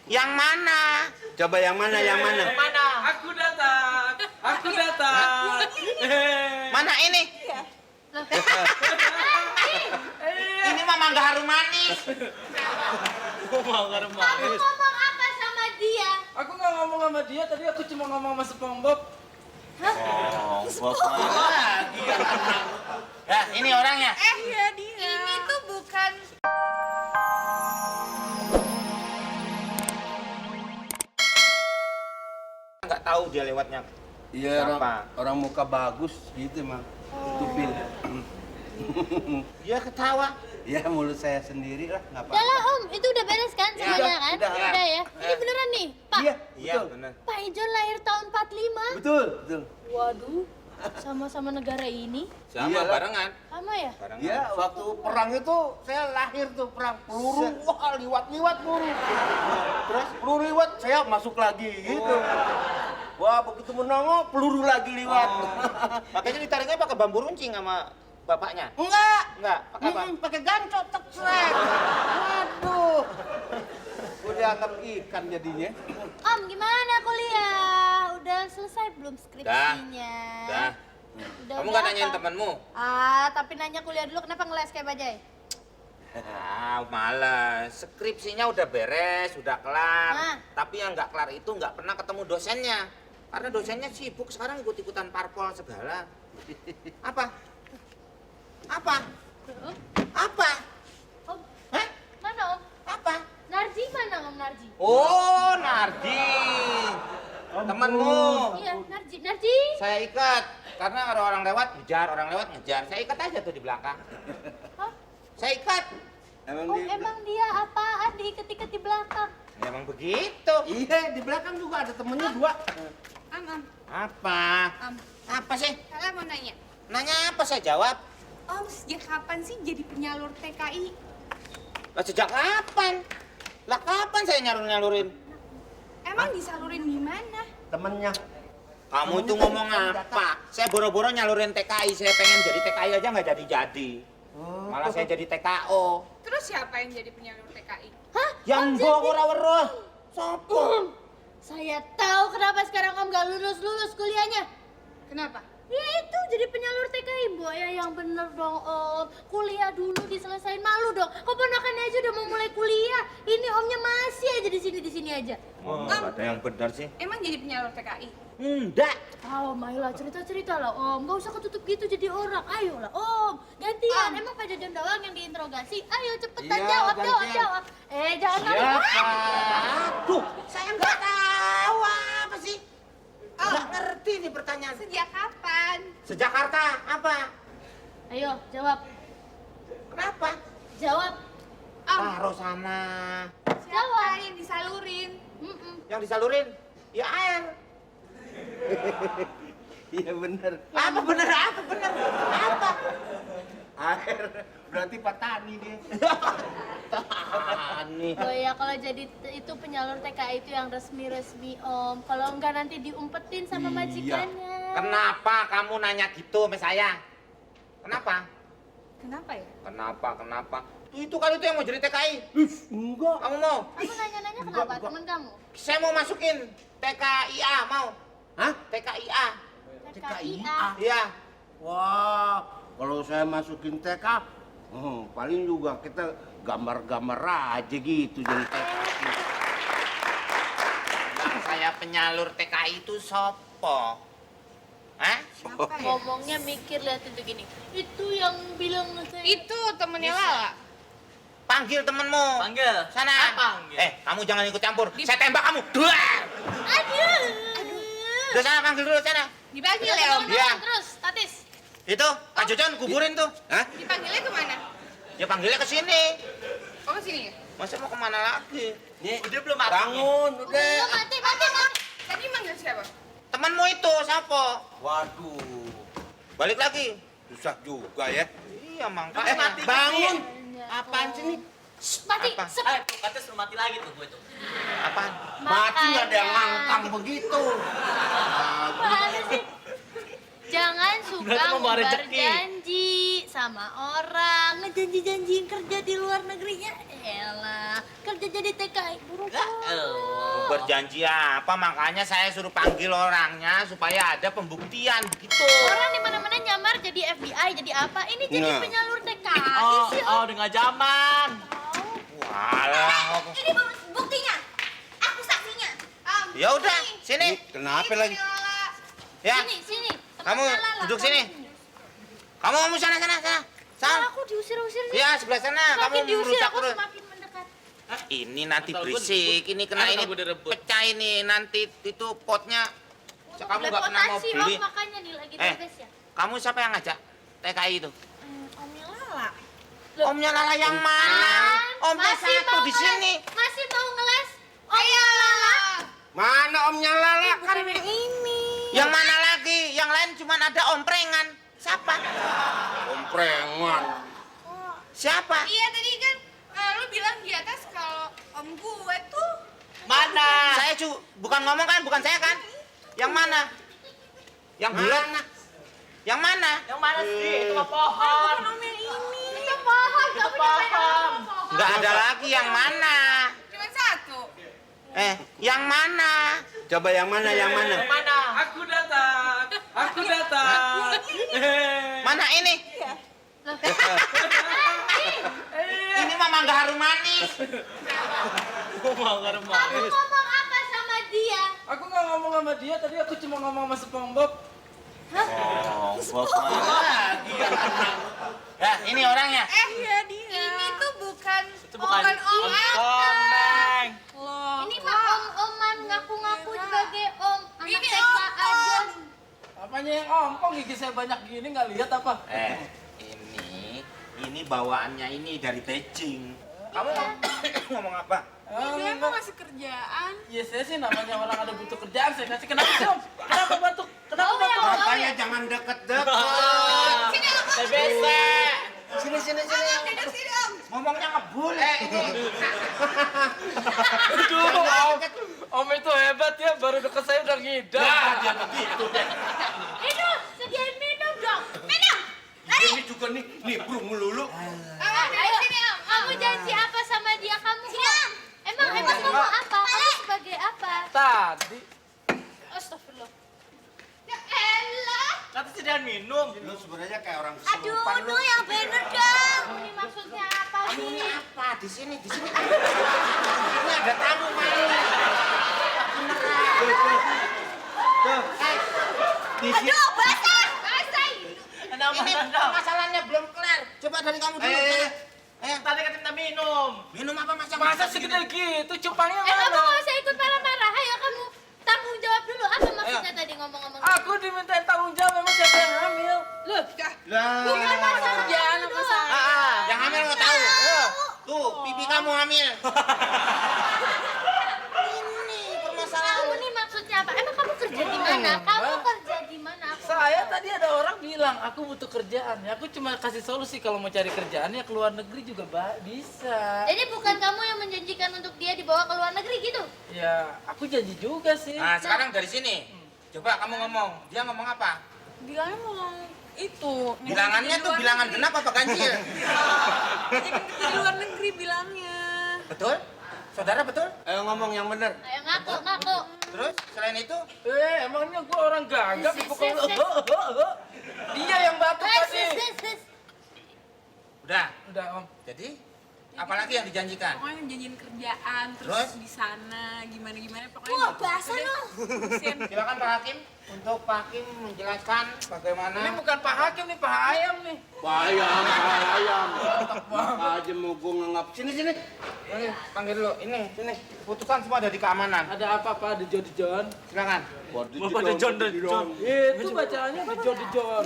Yang mana? Coba yang mana, yang mana? Mana? Aku datang. Aku datang. Mana ini? Ini mah mangga harum manis. Mangga harum manis. Kamu ngomong apa sama dia? Aku nggak ngomong sama dia, tadi aku cuma ngomong sama SpongeBob. Oh, lagi. Ya, ini orangnya. Iya dia. Ini tuh bukan. Nggak tahu dia lewatnya. Iya, Siapa? orang muka bagus gitu mah. Tupil. Dia ketawa. Ya mulut saya sendiri lah, nggak apa-apa. Udah lah Om, itu udah beres kan Ya, semuanya kan? udah. Ya. Ini beneran nih, Pak. Iya, Iya, betul. benar. Pak Ijon lahir tahun 45. Betul, betul. Waduh, sama-sama negara ini. Sama Iyalah. barengan. Sama ya? Barengan. Iya, waktu perang itu saya lahir tuh perang peluru, wah liwat-liwat peluru. Terus peluru liwat, saya masuk lagi gitu. Wah begitu menongol peluru lagi liwat. Makanya ditariknya pakai bambu runcing sama bapaknya. Enggak, Enggak, pakai apa? pakai gancot cekrek. Waduh, udah anggap ikan jadinya. Om, gimana kuliah? Udah selesai belum skripsinya? Dah. Udah Kamu nggak berapa? nanyain temanmu? Tapi nanya kuliah dulu, kenapa ngeles kayak bajai? Malas. Skripsinya udah beres, udah kelar. Nah. Tapi yang nggak kelar itu nggak pernah ketemu dosennya. Karena dosennya sibuk sekarang ikut-ikutan parpol segala. Apa? Apa? Apa? Om, Hah? mana Om? Apa? Narji mana Om Narji? Oh, Nardi. Temanmu. Iya, Narji. Saya ikat. Karena kalau orang lewat ngejar, orang lewat ngejar. Saya ikat aja tuh di belakang. Hah? Saya ikat. Om, emang dia apaan diikat-ikat di belakang? Ya, emang begitu. Iya, di belakang juga ada temennya dua. Am, Apa? Apa sih? Kalian mau nanya, Nanya apa saya jawab? Om sejak kapan sih jadi penyalur TKI? Lah sejak kapan? Lah kapan saya nyalurin? Emang disalurin gimana? Temennya. Kamu itu ngomong apa? Saya boro-boro nyalurin TKI, saya pengen jadi TKI aja nggak jadi-jadi. Malah saya jadi TKO. Terus siapa yang jadi penyalur TKI? Hah? Yang Om bawa jadi- ora weruh. Sopo? Om, saya tahu kenapa sekarang Om gak lulus kuliahnya. Kenapa? Ya itu jadi penyalur TKI, Bu. Ya yang bener dong Om. Kuliah dulu diselesain, malu dong. Keponakannya aja udah mau mulai kuliah. Ini Omnya masih aja di sini aja. Oh, nggak ada yang benar sih. Emang jadi penyalur TKI? Enggak. Om, ayolah cerita-cerita lah Om. Gak usah ketutup gitu jadi orang. Ayolah Om. Gantian. Emang Pak Jajan doang yang diinterogasi. Ayo cepetan Iya, jawab. gantian. Jangan narik. Siapa? Aduh, saya nggak tahu apa sih. Nggak ngerti nih pertanyaan. Sejak kapan? Sejakarta apa? Ayo jawab. Kenapa? Jawab. Taruh sana. Siapa yang disalurin? Yang disalurin? Ya air. Iya bener. Apa bener? Apa bener? Apa? Air. Berarti Pak Tani dia. Tani. Oh ya kalau jadi itu penyalur TKI itu yang resmi Om. Kalau enggak nanti diumpetin sama Iya. majikannya. Kenapa kamu nanya gitu sama saya? Kenapa? Kenapa ya? Kenapa? Itu kan itu yang mau jadi TKI. Enggak. Kamu mau? Kamu nanya-nanya kenapa teman kamu? Saya mau masukin TKIA, mau? Hah? TKIA. TKIA. Iya. Wah, kalau saya masukin TK, paling juga kita gambar-gambar aja gitu jadi TK. Saya penyalur TKI itu sopo? Hah? Siapa ya? Ngomongnya mikir lihat itu gini. Itu yang bilang Itu temennya Lala. Panggil temenmu. Panggil. Sana. Panggil. Kamu jangan ikut campur. Saya tembak kamu. Dua. Aduh. Udah sana panggil dulu sana. Dipanggil ya Om? Iya. Terus, Tatis. Itu Pak Jojon kuburin tuh. Hah? Dipanggilnya kemana? Ya panggilnya ke sini. Oh ke sini ya? Masa mau kemana lagi? Nih, Udah belum mati? bangun, udah. Udah mati. Tadi manggil siapa? Temenmu itu siapa? Waduh, Balik lagi. susah juga ya. Iya makanya. mati. Bangun. Apaan sih nih? Shh, mati. Apa? Sep. Tuh katanya suruh mati lagi tuh gue tuh. Apaan? Mati nggak ada yang Makanya. ngangkang begitu. Mana sih? Jangan suka Berarti membawa ngumbar rezeki. janji. sama orang, ngejanji-janjiin kerja di luar negerinya. Elah, kerja jadi TKI buru-buru. Berjanji apa? Makanya saya suruh panggil orangnya supaya ada pembuktian begitu. Orang di mana-mana nyamar jadi FBI, jadi apa? Ini jadi Nah. penyalur TKI sih. Oh, dengan zaman. Walah. Ini buktinya. Aku saksinya. Ya udah, sini. Kenapa lagi? Ya, Sini. kamu Tempatnya Lala. duduk sini. Kamu sana. Sana. Aku diusir-usir nih. Ya, sebelah sana. Kamu Semakin diusir merusak aku terus. semakin mendekat. Ini nanti Tahu berisik, ini kena Tahu ini gue direbut. pecah ini nanti itu potnya. Kamu nggak pernah mau Belepotan sih, beli. Om, makanya nih lagi Eh. beres ya. Kamu siapa yang ngajak TKI itu? Omnya Lala. Loh, Omnya Lala yang mana? Omnya Masih satu mau di ngeles? sini. Masih mau ngeles? Omnya Lala. Mana omnya Lala? Bukan yang ini. Yang mana lagi? Yang lain cuma ada omprengan. Siapa? Omprengan. Siapa? Iya tadi kan lu bilang di atas kalau om gue tuh Mana? Saya bukan ngomong kan, bukan saya kan? Yang mana? Yang bulat? Yang mana? Yang mana sih? Itu mah pohon. om yang ini. Itu pohon, Itu kamu nyampein pohon. orang pohon. Nggak ada lagi yang mana? Cuma satu. Yang mana? Coba yang mana? Yang mana? Aku datang. Mana ini? Ini mah mangga harum manis. Gua mau ngarep Kamu ngomong apa sama dia? Aku nggak ngomong sama dia, tadi aku cuma ngomong sama SpongeBob. Ya, ini orangnya. Iya dia. Ini tuh bukan Itu bukan om Neng. Loh. Ini mah om-oman ngaku-ngaku sebagai om. Anak Ini TK aja. Apanya yang ompong? Gigi saya banyak gini nggak lihat apa? Ini bawaannya ini dari Beijing. Kamu ngomong apa? Dia mau ngasih kerjaan. Iya saya sih namanya orang ada butuh kerjaan saya kasih. Kenapa sih om? Kenapa batuk? Kenapa Bau ya, batuk? bau Makanya ya. jangan deket-deket. Sini om. TBC. Sini. Om tidur sini om. Ngomongnya ngebul ini. Aduh, om itu hebat ya, baru deket saya udah ngidam. Dia begitu deh. Minum, sediain minum dong. Minum. Ini juga nih burung melulu. Ayo, kamu janji apa sama dia? Kamu emang kamu apa? Kamu sebagai apa? Tadi Astagfirullah. Ya elah. kata sih jangan minum. Lu sebenarnya kayak orang Aduh, kesurupan lu. yang bener dong. Ini maksudnya apa Kamu ini sih? apa? Di sini. Ini ada tamu malu. Aduh, basah. Ini masalahnya belum kelar. Coba dari kamu dulu. Tadi kata minta minum. Minum apa Mas? Masa segede gitu, cupangnya Kamu mana? nggak usah ikut marah-marah. Ayo kamu tanggung jawab dulu. Apa maksudnya tadi ngomong-ngomong? Aku dimintain tanggung jawab, memang siapa yang hamil? Loh, Bukan masalah Jangan itu apa doang. salah. Yang hamil mau tahu. Tuh, pipi kamu hamil. Ini permasalahan. Kamu nih maksudnya apa? Emang kamu kerja di mana? Kamu kerja di mana? saya tadi ada orang bilang aku butuh kerjaan. Ya, aku cuma kasih solusi kalau mau cari kerjaan ya ke luar negeri juga bisa. Jadi bukan kamu yang menjanjikan untuk dia dibawa ke luar negeri gitu? Ya, aku janji juga sih. Nah, sekarang dari sini. Coba kamu ngomong. Dia ngomong apa? Bilangnya mau itu. Bilangannya tuh bilangan genap apa ganjil? Ngajakin kerja di luar negeri bilangnya. Betul? Saudara betul? Ayo ngomong yang bener. Ayo ngaku. Terus selain itu? Emangnya gua orang gagap Sis, dipukul. sis, sis. Dia yang batuk tadi. Udah. Udah, Om. Jadi apalagi yang dijanjikan? Pokoknya janjiin kerjaan terus Terus? di sana gimana pokoknya. Wah, bahasa udah, lu. urusin. Silakan Pak Hakim untuk Pak Hakim menjelaskan bagaimana. Ini bukan Pak Hakim nih, Pak Ayam nih. Ayam. Aja mau gua nganggap. Sini. Ini panggil dulu. Ini sini. Keputusan semua ada di keamanan. Ada apa, Pak? Dejon. Silakan. Bapak Dejon. Itu bacaannya Dejon.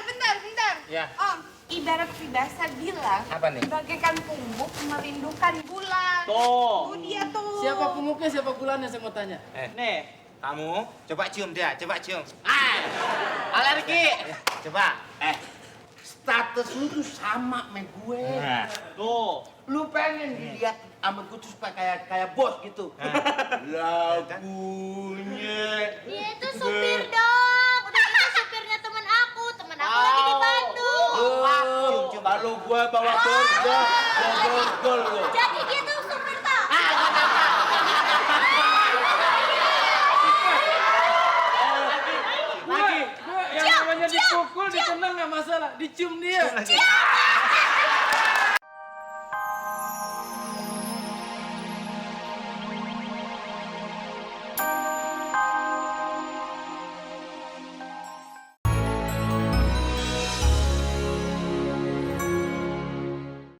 Bentar. Ya. Om, ibarat peribahasa bilang, Apa nih? bagaikan pungguk merindukan bulan. Tuh. Dia tuh. Siapa pemuknya, siapa bulannya saya mau tanya. Nih. Kamu coba cium dia, coba cium. Alergi. Coba. Status lu tuh sama sama gue. Nah. Tuh. Lu pengen dilihat sama gue tuh supaya kayak bos gitu. Lagunya. Dia itu supir dong. Udah itu supirnya temen aku. Temen aku lagi di Bandung. Kalau gua bawa borgol, borgol lo. Jadi gitu Sumirta. Lagi, yang namanya dipukul, ditendang nggak masalah, dicium dia.